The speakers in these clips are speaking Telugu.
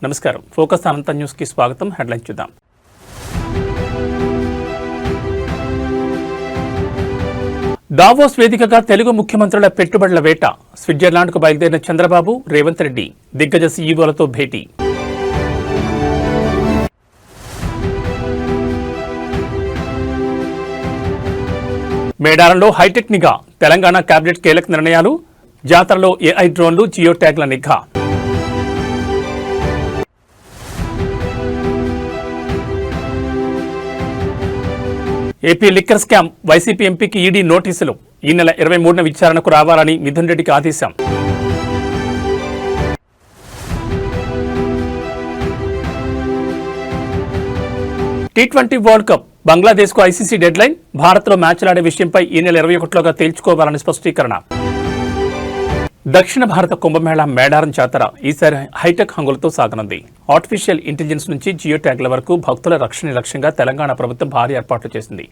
నమస్కారం. ఫోకస్ అనంత న్యూస్ కి స్వాగతం. హెడ్లైన్స్ చూద్దాం. దావోస్ వేదికగా తెలుగు ముఖ్యమంత్రుల పెట్టుబడుల వేట. స్విట్జర్లాండ్కు బయలుదేరిన చంద్రబాబు, రేవంత్ రెడ్డి దిగ్గజ సీఈఓలతో భేటీ. మేడారంలో హైటెక్ నిఘా. తెలంగాణ కేబినెట్ కీలక నిర్ణయాలు. జాతరలో ఏఐ డ్రోన్లు, జియో ట్యాగ్ల నిఘా. AP liquor scam. వైసీపీ ఎంపీకి ఈడీ నోటీసులు. ఈ నెల 23న విచారణకు రావాలని మిథున్ రెడ్డికి ఆదేశం. టీ20 వరల్డ్ కప్. బంగ్లాదేశ్కు ఐసీసీ డెడ్లైన్. భారత్లో మ్యాచ్లాడే విషయంపై ఈ నెల 21లోగా తేల్చుకోవాలని స్పష్టీకరణ. దక్షిణ భారత కుంభమేళా మేడారం జాతర ఈసారి హైటెక్ హంగులతో సాగనుంది. ఆర్టిఫిషియల్ ఇంటెలిజెన్స్ నుంచి జియో ట్యాగ్ల వరకు భక్తుల రక్షణ లక్ష్యంగా తెలంగాణ ప్రభుత్వం భారీ ఏర్పాట్లు చేసింది.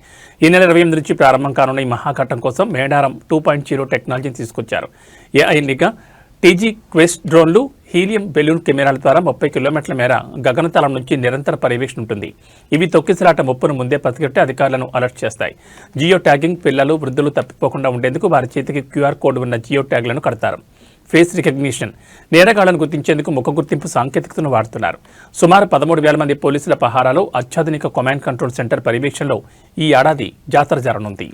ఈ నెల 28 నుంచి ప్రారంభం కానున్న ఈ మహాఘట్టం కోసం మేడారం 2.0 టెక్నాలజీని తీసుకొచ్చారు. ఏఐ నిఘా, టీజీ క్వెస్ట్ డ్రోన్లు, హీలియం బెలూన్ కెమెరాల ద్వారా 30 కిలోమీటర్ల మేర గగనతలం నుంచి నిరంతర పర్యవేక్షణ ఉంటుంది. ఇవి తొక్కిసలాట ముప్పును ముందే పసిగట్టి అధికారులను అలర్ట్ చేస్తాయి. జియో ట్యాగింగ్ పిల్లలు, వృద్ధులు తప్పిపోకుండా ఉండేందుకు వారి చేతికి క్యూఆర్ కోడ్ ఉన్న జియో ట్యాగ్లను కడతారు. Face recognition. నేరగాళ్లను గుర్తించేందుకు ముఖ గుర్తింపు సాంకేతికతను వాడుతున్నారు. సుమారు 13,000 మంది పోలీసుల పహారాలో అత్యాధునిక కమాండ్ కంట్రోల్ సెంటర్ పర్యవేక్షణలో ఈ ఏడాది జాతర జరగనుంది.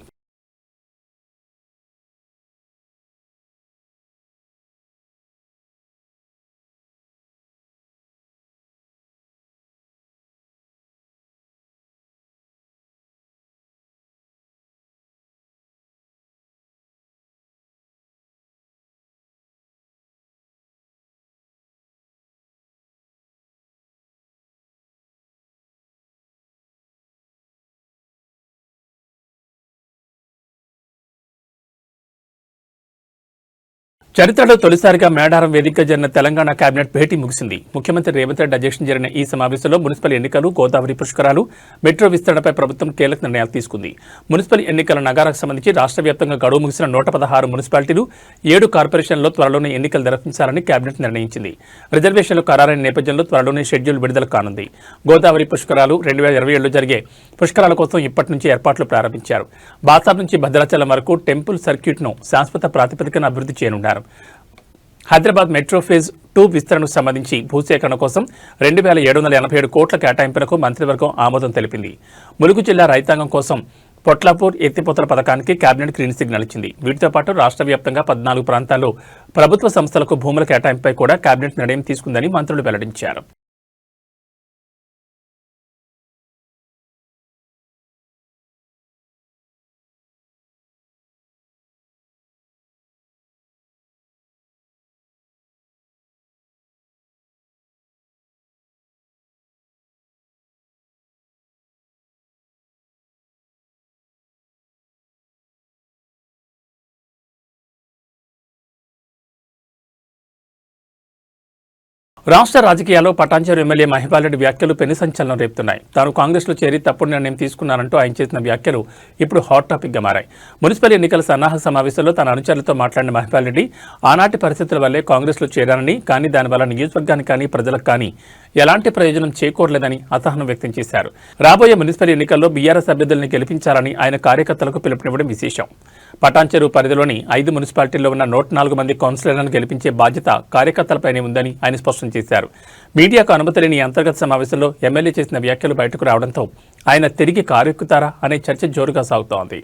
చరిత్రలో తొలిసారిగా మేడారం వేదికగా జరిగిన తెలంగాణ కేబినెట్ భేటీ ముగిసింది. ముఖ్యమంత్రి రేవంత్ రెడ్డి అధ్యక్షతన జరిగిన ఈ సమావేశంలో మున్సిపల్ ఎన్నికలు, గోదావరి పుష్కరాలు, మెట్రో విస్తరణపై ప్రభుత్వం కీలక నిర్ణయాలు తీసుకుంది. మున్సిపల్ ఎన్నికల నగారాకు సంబంధించి రాష్ట్ర వ్యాప్తంగా గడువు ముగిసిన 116 మున్సిపాలిటీలు, 7 కార్పొరేషన్లలో త్వరలోనే ఎన్నికలు నిర్వహించాలని కేబినెట్ నిర్ణయించింది. రిజర్వేషన్లు ఖరారైన నేపథ్యంలో త్వరలోనే షెడ్యూల్ విడుదల కానుంది. గోదావరి పుష్కరాలు 2027లో జరిగే పుష్కరాల కోసం ఇప్పటి నుంచి ఏర్పాట్లు ప్రారంభించారు. బాసార్ నుంచి భద్రాచలం వరకు టెంపుల్ సర్క్యూట్ను శాశ్వత ప్రాతిపదికన అభివృద్ధి చేయనున్నారు. హైదరాబాద్ మెట్రో ఫేజ్ 2 విస్తరణకు సంబంధించి భూసేకరణ కోసం 2,787 కోట్ల కేటాయింపులకు మంత్రివర్గం ఆమోదం తెలిపింది. ములుగు జిల్లా రైతాంగం కోసం పొట్లాపూర్ ఎత్తిపోతల పథకానికి కేబినెట్ గ్రీన్ సిగ్నల్ ఇచ్చింది. వీటితో పాటు రాష్ట్ర వ్యాప్తంగా 14 ప్రాంతాల్లో ప్రభుత్వ సంస్థలకు భూముల కేటాయింపుపై కూడా కేబినెట్ నిర్ణయం తీసుకుందని మంత్రులు వెల్లడించారు. రాష్ట్ర రాజకీయాల్లో పటాన్చెరు ఎమ్మెల్యే మహిపాల్ రెడ్డి వ్యాఖ్యలు పెను సంచలనం రేపుతున్నాయి. తాను కాంగ్రెస్లో చేరి తప్పుడు నిర్ణయం తీసుకున్నానంటూ ఆయన చేసిన వ్యాఖ్యలు ఇప్పుడు హాట్ టాపిక్గా మారాయి. మున్సిపల్ ఎన్నికల సన్నాహక సమావేశంలో తన అనుచరులతో మాట్లాడిన మహిపాల్ రెడ్డి ఆనాటి పరిస్థితుల వల్లే కాంగ్రెస్లో చేరానని, కానీ దానివల్ల నియోజకవర్గానికి కానీ ప్రజలకు కానీ ఎలాంటి ప్రయోజనం చేకూరలేదని అసహనం వ్యక్తం చేశారు. రాబోయే మున్సిపల్ ఎన్నికల్లో బీఆర్ఎస్ అభ్యర్థులను గెలిపించాలని ఆయన కార్యకర్తలకు పిలుపునివ్వడం విశేషం. పటాన్చెరు పరిధిలోని 5 మున్సిపాలిటీల్లో ఉన్న 104 మంది కౌన్సిలర్లను గెలిపించే బాధ్యత కార్యకర్తలపైనే ఉందని ఆయన స్పష్టం చేశారు. మీడియాకు అనుమతి లేని అంతర్గత సమావేశంలో ఎమ్మెల్యే చేసిన వ్యాఖ్యలు బయటకు రావడంతో ఆయన తిరిగి కారెక్కుతారా అనే చర్చ జోరుగా సాగుతోంది.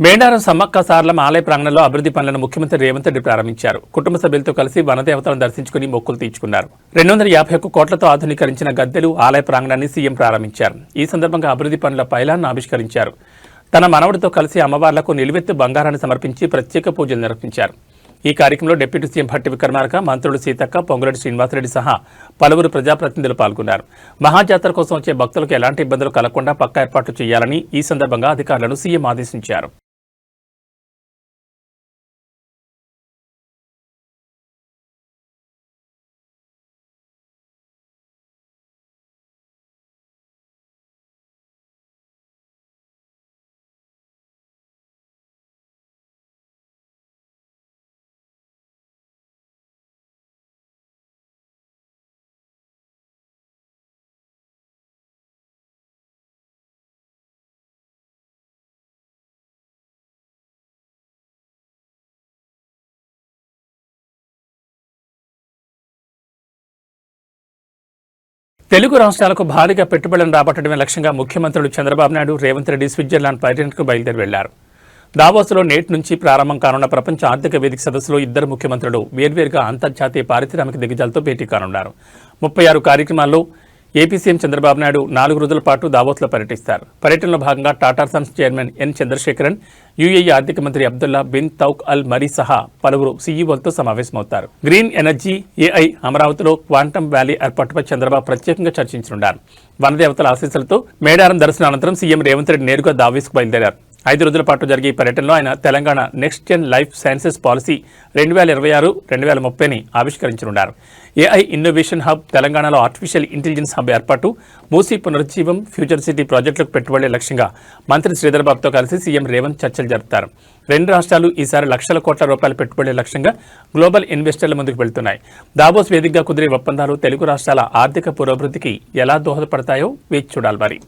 మేడారం సమ్మక్క సారలమ్మ ఆలయ ప్రాంగణంలో అభివృద్ధి పనులను ముఖ్యమంత్రి రేవంత్ రెడ్డి ప్రారంభించారు. కుటుంబ సభ్యులతో కలిసి వనదేవతలను దర్శించుకుని మొక్కులు తీర్చుకున్నారు. 251 కోట్లతో ఆధునీకరించిన గద్దెలు ఆలయ ప్రాంగణాన్ని సీఎం ప్రారంభించారు. ఈ సందర్భంగా అభివృద్ధి పనుల పైలాన్ని ఆవిష్కరించారు. తన మనవడితో కలిసి అమ్మవార్లకు నిలువెత్తు బంగారాన్ని సమర్పించి ప్రత్యేక పూజలు నిర్వహించారు. ఈ కార్యక్రమంలో డిప్యూటీ సీఎం భట్టి విక్రమార్క, మంత్రులు సీతక్క, పొంగులేటి శ్రీనివాసరెడ్డి సహా పలువురు ప్రజాప్రతినిధులు పాల్గొన్నారు. మహాజాతర కోసం వచ్చే భక్తులకు ఎలాంటి ఇబ్బందులు కలగకుండా పక్కా ఏర్పాట్లు చేయాలని ఈ సందర్భంగా అధికారులను సీఎం ఆదేశించారు. తెలుగు రాష్ట్రాలకు భారీగా పెట్టుబడులను రాబట్టడమే లక్ష్యంగా ముఖ్యమంత్రులు చంద్రబాబు నాయుడు, రేవంత్ రెడ్డి స్విట్జర్లాండ్ పర్యటనకు బయలుదేరి వెళ్లారు. దావోస్లో నేటి నుంచి ప్రారంభం కానున్న ప్రపంచ ఆర్థిక వేదిక సదస్సులో ఇద్దరు ముఖ్యమంత్రులు వేర్వేరుగా అంతర్జాతీయ పారిశ్రామిక దిగ్గజాలతో భేటీ కానున్నారు. 36 కార్యక్రమాల్లో ఏపీ సీఎం చంద్రబాబు నాయుడు 4 రోజుల పాటు దావోస్లో పర్యటిస్తారు. పర్యటనలో భాగంగా Tata Sons chairman N Chandrasekaran, UAE ఆర్థిక మంత్రి Abdullah bin Touq Al Marri సహా పలువురు సీఈఓలతో సమావేశమవుతారు. గ్రీన్ ఎనర్జీ, ఏఐ, అమరావతిలో క్వాంటమ్ వ్యాలీ ఏర్పాటుపై చంద్రబాబు ప్రత్యేకంగా చర్చించనున్నారు. వనదేవతల ఆశీస్సులతో మేడారం దర్శనానంతరం సీఎం రేవంత్ రెడ్డి నేరుగా దావోస్కు బయలుదేరారు. 5 రోజుల పాటు జరిగే ఈ పర్యటనలో ఆయన Telangana next gen life sciences policy 2026-2030ని ఆవిష్కరించనున్నారు. ఏఐ ఇన్నోవేషన్ హబ్, తెలంగాణలో ఆర్టిఫిషియల్ ఇంటెలిజెన్స్ హబ్ ఏర్పాటు, మూసీ పునరుజ్జీవం, ఫ్యూచర్ సిటీ ప్రాజెక్టులకు పెట్టుబడులే లక్ష్యంగా మంత్రి శ్రీధర్ బాబుతో కలిసి సీఎం రేవంత్ చర్చలు జరుపుతారు. 2 రాష్ట్రాలు ఈసారి లక్షల కోట్ల రూపాయల పెట్టుబడులే లక్ష్యంగా గ్లోబల్ ఇన్వెస్టర్ల ముందుకు వెళ్తున్నాయి. దావోస్ వేదికగా కుదిరే ఒప్పందాలు తెలుగు రాష్ట్రాల ఆర్థిక పురోభివృద్ధికి ఎలా దోహదపడతాయో వేచి చూడాలి మరి.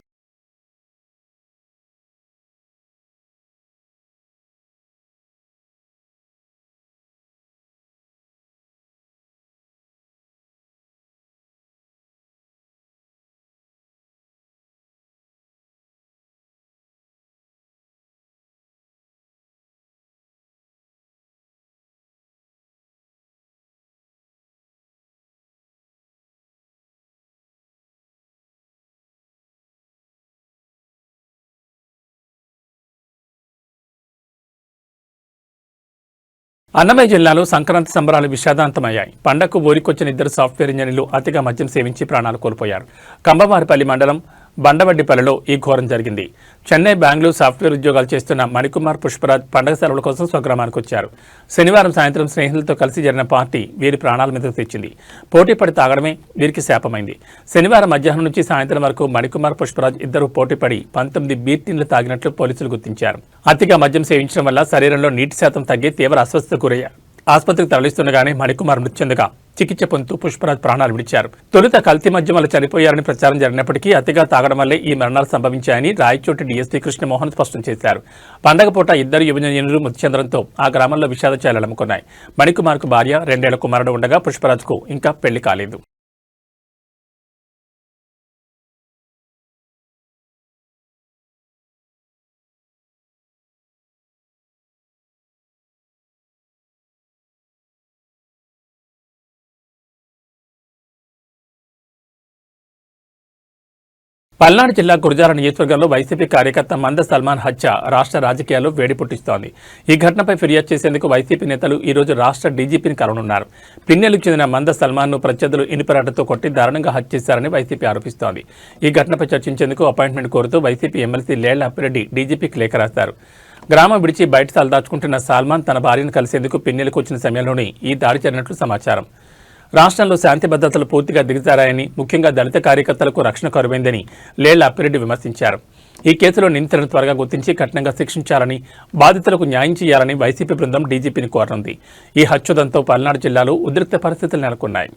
అన్నమయ్య జిల్లాలో సంక్రాంతి సంబరాలు విషాదాంతమయ్యాయి. పండగకు ఊరికొచ్చిన ఇద్దరు సాఫ్ట్వేర్ ఇంజనీర్లు అతిగా మద్యం సేవించి ప్రాణాలు కోల్పోయారు. కంభవారిపల్లి మండలం బండవడ్డిపల్లిలో ఈ ఘోరం జరిగింది. చెన్నై, బెంగళూరు సాఫ్ట్వేర్ ఉద్యోగాలు చేస్తున్న మణికుమార్, పుష్పరాజ్ పండగ సెలవుల కోసం స్వగ్రామానికి వచ్చారు. శనివారం సాయంత్రం స్నేహితులతో కలిసి జరిగిన పార్టీ వీరి ప్రాణాల మీదకు తెచ్చింది. పోటీ పడి తాగడమే వీరికి శాపమైంది. శనివారం మధ్యాహ్నం నుంచి సాయంత్రం వరకు మణికుమార్, పుష్పరాజ్ ఇద్దరు పోటీపడి 19 బీర్ టిన్లు తాగినట్లు పోలీసులు గుర్తించారు. అతిగా మద్యం సేవించడం వల్ల శరీరంలో నీటి శాతం తగ్గి తీవ్ర అస్వస్థతకు గురయ్యారు. ఆసుపత్రికి తరలిస్తుండగానే మణికుమార్ మృతి చెందగా చికిత్స పొందుతూ పుష్పరాజ్ ప్రాణాలు విడిచారు. తొలుత కల్తీ మద్యం వల్ల చనిపోయారని ప్రచారం జరిగినప్పటికీ అతిగా తాగడం వల్లే ఈ మరణాలు సంభవించాయని రాయచోటి డీఎస్పీ కృష్ణమోహన్ స్పష్టం చేశారు. పండగ పూట ఇద్దరు యువజనులు మృతి చెందడంతో ఆ గ్రామంలో విషాద ఛాయలు అలుముకున్నాయి. మణికుమార్కు భార్య, 2 ఏళ్ల కుమారుడు ఉండగా పుష్పరాజ్కు ఇంకా పెళ్లి కాలేదు. పల్నాడు జిల్లా గురజాల నియోజకవర్గంలో వైసీపీ కార్యకర్త మంద సల్మాన్ హత్య రాష్ట్ర రాజకీయాల్లో వేడి పుట్టిస్తోంది. ఈ ఘటనపై ఫిర్యాదు చేసేందుకు వైసీపీ నేతలు ఈ రోజు రాష్ట్ర డీజీపీని కలవనున్నారు. పిన్నెలకు చెందిన మంద సల్మాన్ను ప్రత్యర్థులు ఇనుపరాటతో కొట్టి దారుణంగా హత్య చేశారని వైసీపీ ఆరోపిస్తోంది. ఈ ఘటనపై చర్చించేందుకు అపాయింట్మెంట్ కోరుతూ వైసీపీ ఎమ్మెల్సీ లేళ్ల అప్పిరెడ్డి డీజీపీకి లేఖ రాశారు. గ్రామం విడిచి బయట తలదాచుకుంటున్న సల్మాన్ తన భార్యను కలిసేందుకు పిన్నెలకు వచ్చిన సమయంలోనే ఈ దాడి జరిగినట్లు సమాచారం. రాష్ట్రంలో శాంతి భద్రతలు పూర్తిగా దిగజారాయని, ముఖ్యంగా దళిత కార్యకర్తలకు రక్షణ కరువైందని లేళ్ల అప్పిరెడ్డి విమర్శించారు. ఈ కేసులో నిందితులను త్వరగా గుర్తించి కఠినంగా శిక్షించాలని, బాధితులకు న్యాయం చేయాలని వైసీపీ బృందం డీజీపీని కోరనుంది. ఈ హత్యోదంతో పల్నాడు జిల్లాలో ఉద్రిక్త పరిస్థితులు నెలకొన్నాయి.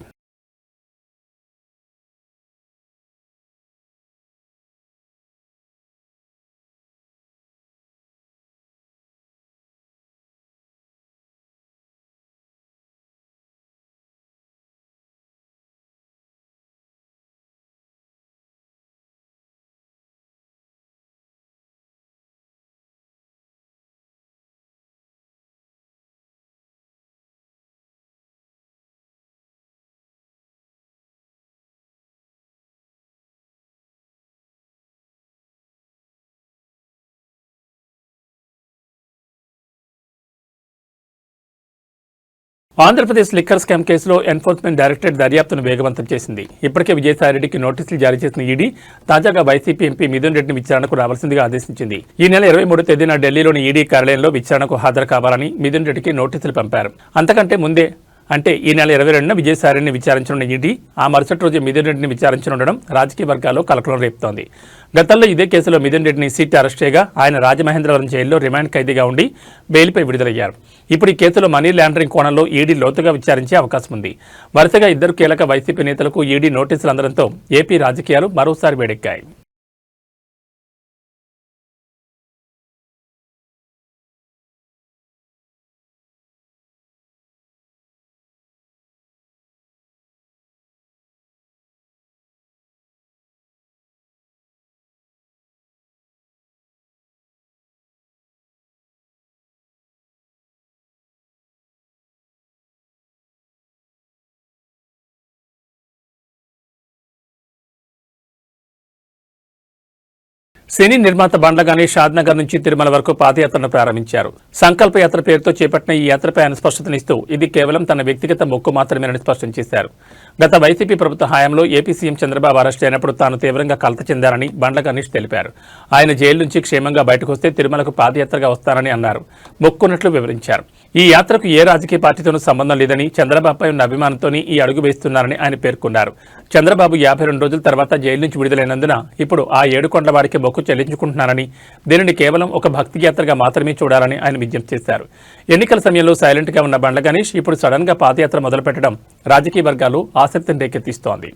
ఆంధ్రప్రదేశ్ లిక్కర్ స్కామ్ కేసులో ఎన్ఫోర్స్మెంట్ డైరెక్టరేట్ దర్యాప్తును వేగవంతం చేసింది. ఇప్పటికే విజయసాయిరెడ్డికి నోటీసులు జారీ చేసిన ఈడీ తాజాగా వైసీపీ ఎంపీ మిథున్ రెడ్డిని విచారణకు రావాల్సిందిగా ఆదేశించింది. ఈ నెల 23 తేదీన ఢిల్లీలోని ఈడీ కార్యాలయంలో విచారణకు హాజరు కావాలని మిథున్ రెడ్డికి నోటీసులు పంపారు. అంతకంటే ముందే అంటే ఈ నెల 22న విజయసాయిరెడ్డిని విచారించనున్న ఈడీ ఆ మరుసటి రోజు మిథున్ రెడ్డిని విచారించనుండడం రాజకీయ వర్గాల్లో కలకలం రేపుతోంది. గతంలో ఇదే కేసులో మిథున్ రెడ్డిని సిట్ అరెస్ట్ చేయగా ఆయన రాజమహేంద్రవరం జైల్లో రిమాండ్ ఖైదీగా ఉండి బెయిల్పై విడుదలయ్యారు. ఇప్పుడు ఈ కేసులో మనీ లాండరింగ్ కోణంలో ఈడీ లోతుగా విచారించే అవకాశం ఉంది. వరుసగా ఇద్దరు కీలక వైసీపీ నేతలకు ఈడీ నోటీసులు అందడంతో ఏపీ రాజకీయాలు మరోసారి వేడెక్కాయి. సినీ నిర్మాత బండ్ల గణేష్ షాద్నగర్ నుంచి తిరుమల వరకు పాదయాత్రను ప్రారంభించారు. సంకల్ప యాత్ర పేరుతో చేపట్టిన ఈ యాత్రపై ఆయన స్పష్టతనిస్తూ ఇది కేవలం తన వ్యక్తిగత మొక్కు మాత్రమేనని స్పష్టం చేశారు. గత వైసీపీ ప్రభుత్వ హయాంలో ఏపీ సీఎం చంద్రబాబు అరెస్ట్ అయినప్పుడు తాను తీవ్రంగా కలత చెందారని బండ్ల గణేష్ తెలిపారు. ఆయన జైలు నుంచి క్షేమంగా బయటకు వస్తే తిరుమలకు పాదయాత్రగా వస్తానని అన్నారు. మొక్కున్నట్లు వివరించారు. ఈ యాత్రకు ఏ రాజకీయ పార్టీతోనూ సంబంధం లేదని, చంద్రబాబుపై ఉన్న అభిమానంతోనే ఈ అడుగు వేస్తున్నారని ఆయన పేర్కొన్నారు. చంద్రబాబు 52 రోజుల తర్వాత జైలు నుంచి విడుదలైనందున ఇప్పుడు ఆ 7 కొండల వారికి మొక్కు చెల్లించుకుంటున్నారని, దీనిని కేవలం ఒక భక్తి యాత్రగా మాత్రమే చూడాలని ఆయన విజ్ఞప్తి చేశారు. ఎన్నికల సమయంలో సైలెంట్ గా ఉన్న బండ్ల గణేష్ ఇప్పుడు సడన్ గా పాదయాత్ర మొదలుపెట్టడం రాజకీయ వర్గాలు ఆసక్తిని రేకెత్తిస్తోంది.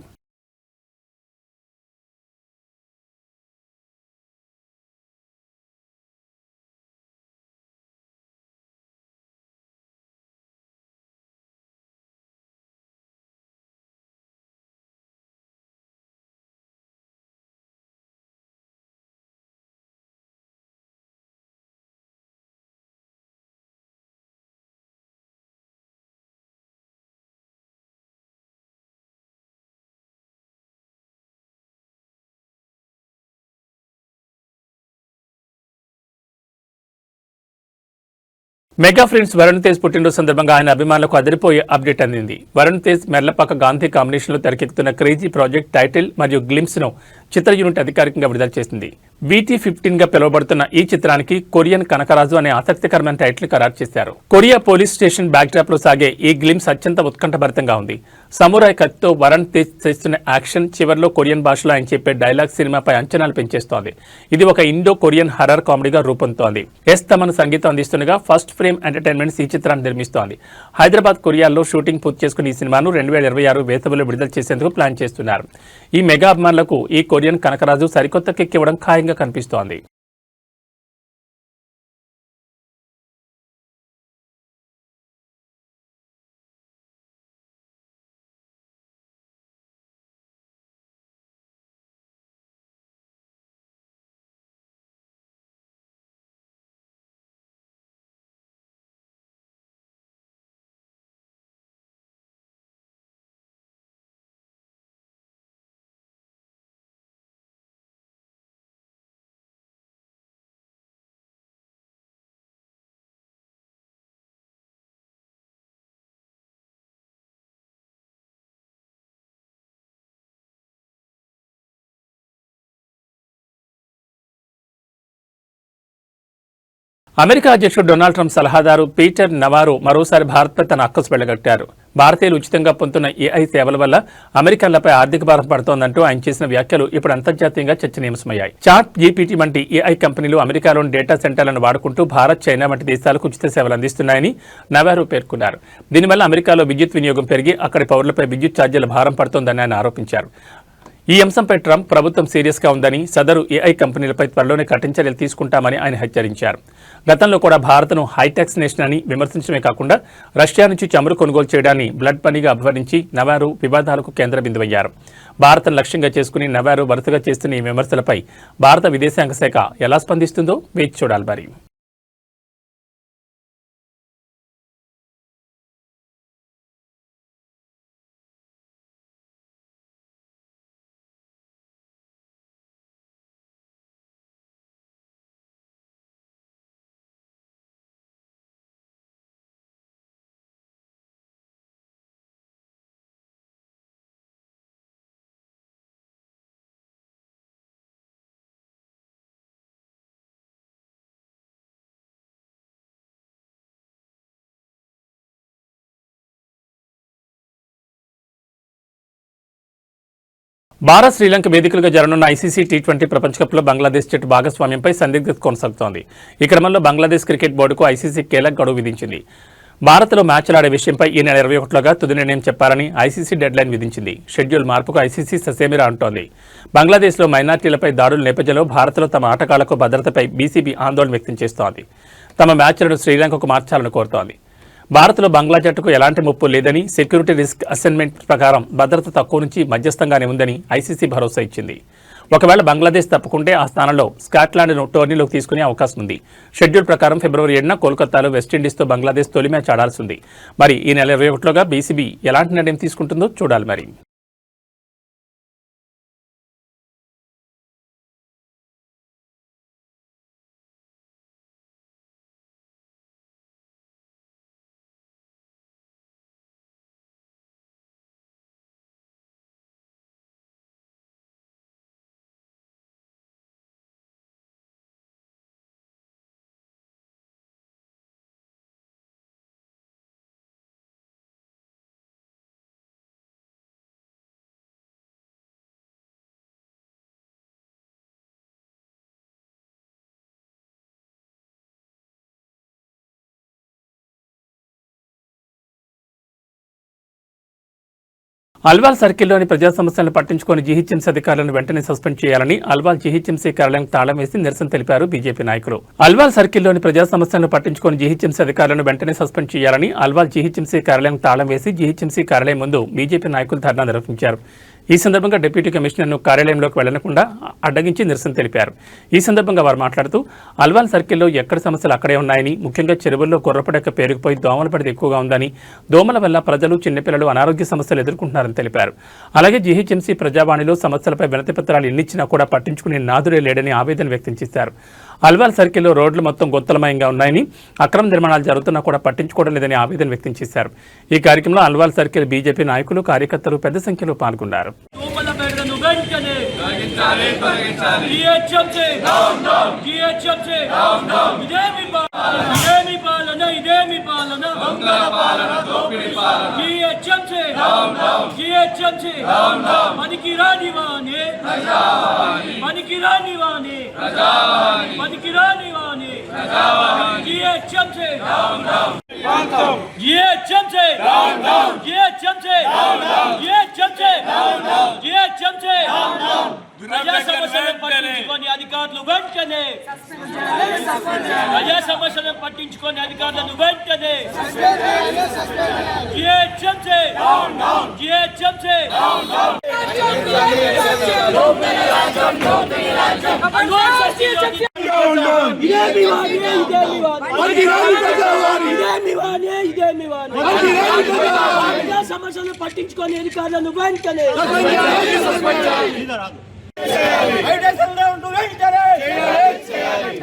మెగా ఫ్రెండ్స్ వరుణ్ తేజ్ పుట్టినరోజు సందర్భంగా ఆయన అభిమానులకు అదిరిపోయే అప్డేట్ అందింది. వరుణ్ తేజ్ మెర్లపాక గాంధీ కాంబినేషన్లో తెరకెక్కుతున్న క్రేజీ ప్రాజెక్ట్ టైటిల్ మరియు గ్లిమ్స్ ను చిత్ర యూనిట్ అధికారికంగా విడుదల చేసింది. VT15 గా పిలువబడుతున్న ఈ చిత్రానికి కొరియన్ కనకరాజు అనే ఆసక్తికరమైన టైటిల్ ఖరారు చేశారు. కొరియా పోలీస్ స్టేషన్ బ్యాక్డ్రాప్ లో సాగే ఈ గ్లిమ్స్ అత్యంత ఉత్కంఠభరితంగా ఉంది. సమురాయ్ కత్తితో వరుణ్ తేజ్ చేస్తున్న యాక్షన్, చివర్లో కొరియన్ భాషలో ఆయన చెప్పే డైలాగ్ సినిమాపై అంచనాలు పెంచేస్తోంది. ఇది ఒక ఇండో కొరియన్ హర్రర్ కామెడీగా రూపొందుతోంది. తమను సంగీతం అందిస్తుండగా ఫస్ట్ ఫ్రేమ్ ఎంటర్టైన్మెంట్స్ ఈ చిత్రాన్ని నిర్మిస్తోంది. హైదరాబాద్, కొరియాలో షూటింగ్ పూర్తి చేసుకుని ఈ సినిమాను 2026 వేసవిలో విడుదల చేసేందుకు ప్లాన్ చేస్తున్నారు. ఈ మెగా అభిమానులకు ఈ కొరియన్ కనకరాజు సరికొత్త కిక్ ఇవ్వడం ఖాయంగా కనిపిస్తోంది. అమెరికా అధ్యక్షుడు డొనాల్డ్ ట్రంప్ సలహాదారు పీటర్ నవారో మరోసారి భారత్పై తన అక్కసు వెళ్లగట్టారు. భారతీయులు ఉచితంగా పొందుతున్న AI సేవల వల్ల అమెరికన్లపై ఆర్థిక భారం పడుతోందంటూ ఆయన చేసిన వ్యాఖ్యలు ఇప్పుడు అంతర్జాతీయంగా చర్చనీయాంశమయ్యాయి. చాట్ GPT వంటి AI కంపెనీలు అమెరికాలోని డేటా సెంటర్లను వాడుకుంటూ భారత్, చైనా వంటి దేశాలకు ఉచిత సేవలు అందిస్తున్నాయని నవారో పేర్కొన్నారు. దీనివల్ల అమెరికాలో విద్యుత్ వినియోగం పెరిగి అక్కడి పౌరులపై విద్యుత్ ఛార్జీల భారం పడుతోందని ఆయన ఆరోపించారు. ఈ అంశంపై ట్రంప్ ప్రభుత్వం సీరియస్గా ఉందని, సదరు AI కంపెనీలపై త్వరలోనే కఠిన చర్యలు తీసుకుంటామని ఆయన హెచ్చరించారు. గతంలో కూడా భారత్ను హైటెక్స్ నేషన్ అని విమర్శించడమే కాకుండా రష్యా నుంచి చమురు కొనుగోలు చేయడాన్ని బ్లడ్ పనీగా అభివర్ణించి నవారో వివాదాలకు కేంద్ర బిందువయ్యారు. భారత్ను లక్ష్యంగా చేసుకుని నవారో వరుసగా చేస్తున్న ఈ విమర్శలపై భారత విదేశాంగ శాఖ ఎలా స్పందిస్తుందో వేచి చూడాలి మరి. భారత్ శ్రీలంక వేదికలుగా జరగనున్న ఐసీసీ టీ20 ప్రపంచ కప్లో బంగ్లాదేశ్ జట్టు భాగస్వామ్యంపై సందిగ్ధత కొనసాగుతోంది. ఈ క్రమంలో బంగ్లాదేశ్ క్రికెట్ బోర్డుకు ఐసీసీ కీలక గడువు విధించింది. భారత్లో మ్యాచ్లాడే విషయంపై ఈ నెల 21లోగా తుది నిర్ణయం చెప్పాలని ఐసీసీ డెడ్లైన్ విధించింది. షెడ్యూల్ మార్పుకు ఐసీసీ ససేమిరా అంటోంది. బంగ్లాదేశ్లో మైనార్టీలపై దాడుల నేపథ్యంలో భారత్లో తమ ఆటగాళ్లకు భద్రతపై బీసీబీ ఆందోళన వ్యక్తం చేస్తోంది. తమ మ్యాచ్లను శ్రీలంకకు మార్చాలని కోరుతోంది. భారత్లో బంగ్లా జట్టుకు ఎలాంటి ముప్పు లేదని, సెక్యూరిటీ రిస్క్ అసెస్మెంట్ ప్రకారం భద్రత తక్కువ నుంచి మధ్యస్థంగానే ఉందని ఐసీసీ భరోసా ఇచ్చింది. ఒకవేళ బంగ్లాదేశ్ తప్పుకుంటే ఆ స్థానంలో స్కాట్లాండ్ను టోర్నీలోకి తీసుకునే అవకాశం ఉంది. షెడ్యూల్ ప్రకారం ఫిబ్రవరి 7న కోల్కతాలో వెస్టిండీస్తో బంగ్లాదేశ్ తొలి మ్యాచ్ ఆడాల్సి ఉంది. మరి ఈ నెల 21లోగా బీసీబీ ఎలాంటి నిర్ణయం తీసుకుంటుందో చూడాలి. మరి అల్వాల్ సర్కిల్లోని ప్రజా సమస్యలను పట్టించుకొని జీహెచ్ఎంసీ అధికారులను వెంటనే సస్పెండ్ చేయాలని అల్వాల్ జీహెచ్ఎంసీ కార్యాలయం తాళం వేసి నిరసన తెలిపారు బీజేపీ నాయకులు. అల్వాల్ సర్కిల్లోని ప్రజా సమస్యలను పట్టించుకొని జీహెచ్ఎంసీ అధికారులను వెంటనే సస్పెండ్ చేయాలని అల్వాల్ జీహెచ్ఎంసీ కార్యాలయం తాళం వేసి జీహెచ్ఎంసీ కార్యాలయం ముందు బీజేపీ నాయకులు ధర్నా నిర్వహించారు. ఈ సందర్భంగా డిప్యూటీ కమిషనర్ను కార్యాలయంలోకి వెళ్లకుండా అడ్డగించి నిరసన తెలిపారు. ఈ సందర్భంగా వారు మాట్లాడుతూ అల్వాల్ సర్కిల్లో ఎక్కడ సమస్యలు అక్కడే ఉన్నాయని, ముఖ్యంగా చెరువుల్లో కొర్రపడక పేరుకుపోయి దోమల పడితే ఎక్కువగా ఉందని, దోమల వల్ల ప్రజలు చిన్నపిల్లలు అనారోగ్య సమస్యలు ఎదుర్కొంటున్నారని తెలిపారు. అలాగే జీహెచ్ఎంసీ ప్రజావాణిలో సమస్యలపై వినతి పత్రాలు ఎన్నిచ్చినా కూడా పట్టించుకునే నాదురే లేడని ఆవేదన వ్యక్తం చేశారు. అల్వాల్ సర్కిల్లో రోడ్లు మొత్తం గొంతలమయంగా ఉన్నాయని, అక్రమ నిర్మాణాలు జరుగుతున్నా కూడా పట్టించుకోవడం లేదని ఆవేదన వ్యక్తం చేశారు. ఈ కార్యక్రమంలో అల్వాల్ సర్కిల్ బీజేపీ నాయకులు, కార్యకర్తలు పెద్ద సంఖ్యలో పాల్గొన్నారు. ప్రజా సమస్యలను పట్టించుకొని అధికారులు వెంటనే ప్రజా సమస్యలను పట్టించుకొని అధికారులను వెంటనే ప్రజా సమస్యలను పట్టించుకొని అధికారులను వెంటనే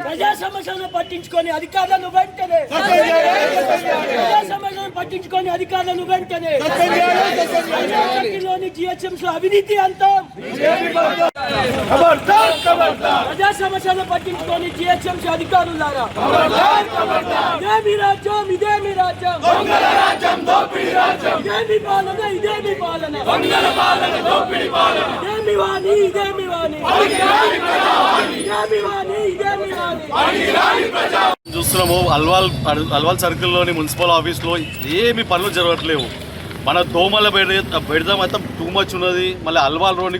ప్రజా సమస్యలను పట్టించుకొని అధికారులను వెంటనే ప్రజా సమస్యలను పట్టించుకొని అధికారులను వెంటనే లోని జిహెచ్ఎంసీ అవినీతి అంతం ప్రజా సమస్యలను పట్టించుకొని జిహెచ్ఎంసీ అధికారులారా ఇదేమి రాజ్యం ఇదేమి రాజ్యం ఇదేమి పాలన ఇదేమి పాలన ఇదేమి వాణి ఇదేమి చూస్తున్నాము అల్వాల్ సర్కిల్లోని మున్సిపల్ ఆఫీస్లో ఏమి పనులు జరగట్లేవు. మన దోమల బెడద మొత్తం టూ మచ్ ఉన్నది. మళ్ళీ అల్వాల్లోని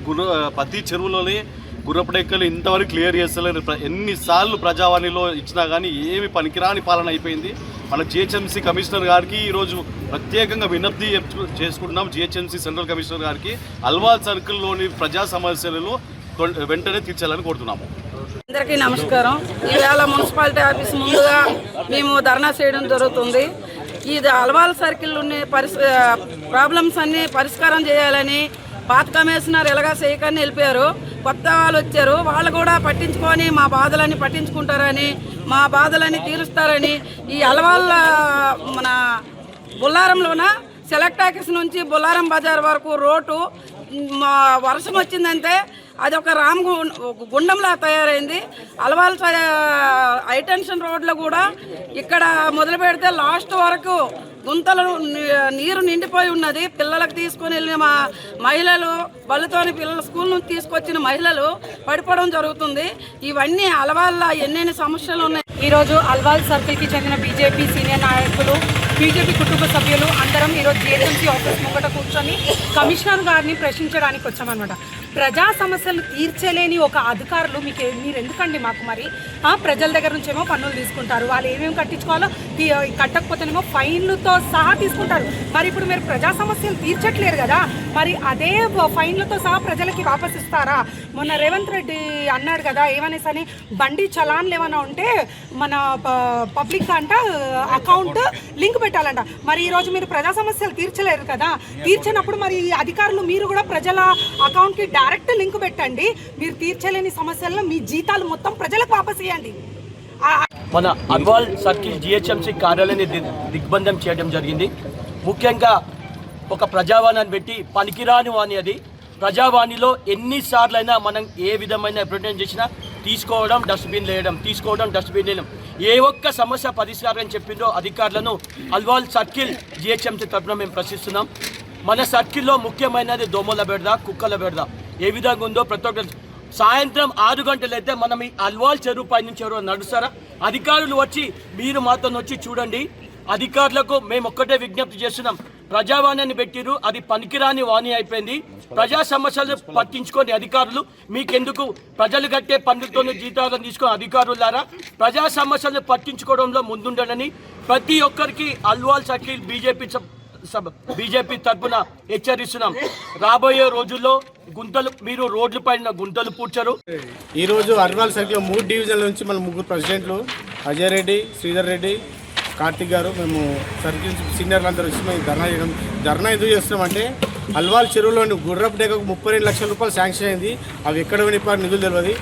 ప్రతి చెరువులోని గుర్రపడెక్కలు ఇంతవరకు క్లియర్ చేస్తలేరు. ఎన్నిసార్లు ప్రజావాణిలో ఇచ్చినా కానీ ఏమి పనికిరాని పాలన అయిపోయింది. మన జిహెచ్ఎంసీ కమిషనర్ గారికి ఈరోజు ప్రత్యేకంగా విజ్ఞప్తి చేసుకుంటున్నాం. జిహెచ్ఎంసీ సెంట్రల్ కమిషనర్ గారికి అల్వాల్ సర్కిల్లోని ప్రజా సమస్యలను వెంటనే తీర్చాలని కోరుతున్నాము. అందరికీ నమస్కారం. ఈవేళ మున్సిపాలిటీ ఆఫీస్ ముందుగా మేము ధర్నా చేయడం జరుగుతుంది. ఇది అల్వాల్ సర్కిల్లోని ప్రాబ్లమ్స్ అన్ని పరిష్కారం చేయాలని పాత కమిషనర్ ఎలాగా చేయకని వెళ్ళిపోయారు. కొత్త వాళ్ళు వచ్చారు, వాళ్ళు కూడా పట్టించుకొని మా బాధలన్నీ పట్టించుకుంటారని, మా బాధలన్నీ తీరుస్తారని ఈ అల్వాల్ మన బుల్లారంలోన సెలెక్ట్ ఆఫీస్ నుంచి బుల్లారం బజార్ వరకు రోడ్డు వర్షం వచ్చిందంటే అది ఒక గుండంలా తయారైంది. అల్వాల్ హైటెన్షన్ రోడ్లో కూడా ఇక్కడ మొదలు పెడితే లాస్ట్ వరకు గుంతలు నీరు నిండిపోయి ఉన్నది. పిల్లలకు తీసుకొని వెళ్ళిన మా మహిళలు, బళ్ళతోని పిల్లలు స్కూల్ నుంచి తీసుకొచ్చిన మహిళలు పడిపోవడం జరుగుతుంది. ఇవన్నీ అలవాళ్ళ ఎన్నెన్ని సమస్యలు ఉన్నాయి. ఈరోజు అల్వాల్ సర్కిల్కి చెందిన బీజేపీ సీనియర్ నాయకులు, బీజేపీ కుటుంబ సభ్యులు అందరం ఈరోజు జిహెచ్ఎంసీ ఆఫీస్ ముంగట కూర్చొని కమిషనర్ గారిని ప్రశ్నించడానికి వచ్చామన్నమాట. ప్రజా సమస్యలు తీర్చలేని ఒక అధికారులు మీరు ఎందుకండి మాకు మరి ప్రజల దగ్గర నుంచేమో పన్నులు తీసుకుంటారు, వాళ్ళు ఏమేమి కట్టించుకోవాలో కట్టకపోతేనేమో ఫైన్లతో సహా తీసుకుంటారు. మరి ఇప్పుడు మీరు ప్రజా సమస్యలు తీర్చట్లేరు కదా, మరి అదే ఫైన్లతో సహా ప్రజలకి వాపస్ ఇస్తారా? మొన్న రేవంత్ రెడ్డి అన్నాడు కదా ఏమనేసని, బండి చలాన్లు ఏమైనా ఉంటే మన పబ్లిక్ అంట అకౌంట్ లింక్ పెట్టాలంట. మరి ఈరోజు మీరు ప్రజా సమస్యలు తీర్చలేరు కదా, తీర్చినప్పుడు మరి అధికారులు మీరు కూడా ప్రజల అకౌంట్కి డైరెక్ట్ లింక్ పెట్టండి. మీరు తీర్చలేని సమస్యలను మీ జీతాలు మొత్తం ప్రజలకు వాపస్ ఇవ్వండి. మన అల్వాల్ సర్కిల్ జిహెచ్ఎంసీ కార్యాలయాన్ని దిగ్బంధం చేయడం జరిగింది. ముఖ్యంగా ఒక ప్రజావాణిని పెట్టి పనికిరాని వాణి అది. ప్రజావాణిలో ఎన్నిసార్లైనా మనం ఏ విధమైన రిప్రజెంట్ చేసినా తీసుకోవడం డస్ట్బిన్ వేయడం, తీసుకోవడం డస్ట్బిన్ వేయడం, ఏ ఒక్క సమస్య పరిష్కారం చెప్పిందో అధికారులను అల్వాల్ సర్కిల్ జిహెచ్ఎంసీ తరఫున మేము ప్రశ్నిస్తున్నాం. మన సర్కిల్లో ముఖ్యమైనది దోమల బెడద, కుక్కల బెడద. ఏ విధంగా ఉందో ప్రతి ఒక్కరు సాయంత్రం 6 గంటలైతే మనం ఈ అల్వాల్ చెరువు పై నుంచి ఎవరో నడుస్తారా? అధికారులు వచ్చి మీరు మాతో వచ్చి చూడండి. అధికారులకు మేము ఒక్కటే విజ్ఞప్తి చేస్తున్నాం, ప్రజావాణిని పెట్టిరు, అది పనికిరాని వాణి అయిపోయింది. ప్రజా సమస్యలు పట్టించుకోండి అధికారులు. మీకెందుకు బీజేపీ కట్టే పన్నులతోనే జీతాలను తీసుకుని అధికారులారా ప్రజా సమస్యలు పట్టించుకోవడంలో ముందుండనని ప్రతి ఒక్కరికి అల్వాల్ సర్కిల్ బీజేపీ తరఫున హెచ్చరిస్తున్నాం. రాబోయే రోజుల్లో మీరు రోడ్ల పైన గుంతలు పూడ్చరు. ఈరోజు అల్వాల్ సర్కిల్ 3 డివిజన్ల నుంచి మన 3 ప్రెసిడెంట్లు అజయ్ రెడ్డి, శ్రీధర్ రెడ్డి, కార్తిక్ గారు, మేము సర్కిల్ సీనియర్లు అందరూ వచ్చి మేము ధర్నా ఎందుకు చేస్తున్నామంటే, అల్వాల్ చెరువులోని గుర్రపు డేగకు 32 లక్షల రూపాయలు శాంక్షన్ అయింది. అవి ఎక్కడ వినిపారు నిధులు తెలియదు.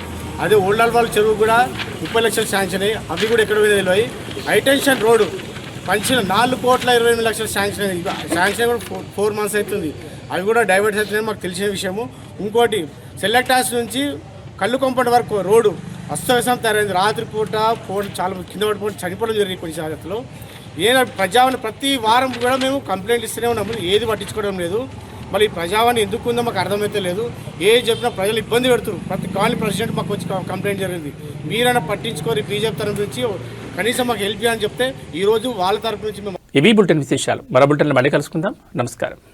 అదే ఓల్డ్ అల్వాల్ చెరువు కూడా 30 లక్షలు శాంక్షన్ అయ్యి అవి కూడా ఎక్కడ విని తెలియదు. హైటెన్షన్ రోడ్డు పంచిన 4,28,00,000 శాంక్షన్ అయింది. శాంక్షన్ కూడా 4 మంత్స్ అవుతుంది. అవి కూడా డైవర్ట్ అవుతున్నాయని మాకు తెలిసిన విషయము. ఇంకోటి సెలెక్టాస్ నుంచి కళ్ళు కొంపటి వరకు రోడ్డు అస్తవ్యస్తం తయారైంది. రాత్రిపూట చాలా కింద పడిపోయి చనిపోవడం జరిగింది కొన్ని జాగ్రత్తలు. ప్రజావాణి ప్రతి వారం కూడా మేము కంప్లైంట్ ఇస్తూనే ఉన్నాము, ఏది పట్టించుకోవడం లేదు. మళ్ళీ ప్రజావాణి ఎందుకు ఉందో మాకు అర్థమైతే లేదు. ఏది చెప్పినా ప్రజలు ఇబ్బంది పెడుతున్నారు. ప్రతి కాలనీ ప్రెసిడెంట్ మాకు వచ్చి కంప్లైంట్ జరిగింది, మీరైనా పట్టించుకొని బీజేపీ తరఫు నుంచి కనీసం మాకు హెల్ప్ చేయాలని చెప్తే ఈరోజు వాళ్ళ తరఫు నుంచి మేము ఇవి బులెటిన్ విశేషాలు. మరో బులెటిన్లో మళ్ళీ కలుసుకుందాం. నమస్కారం.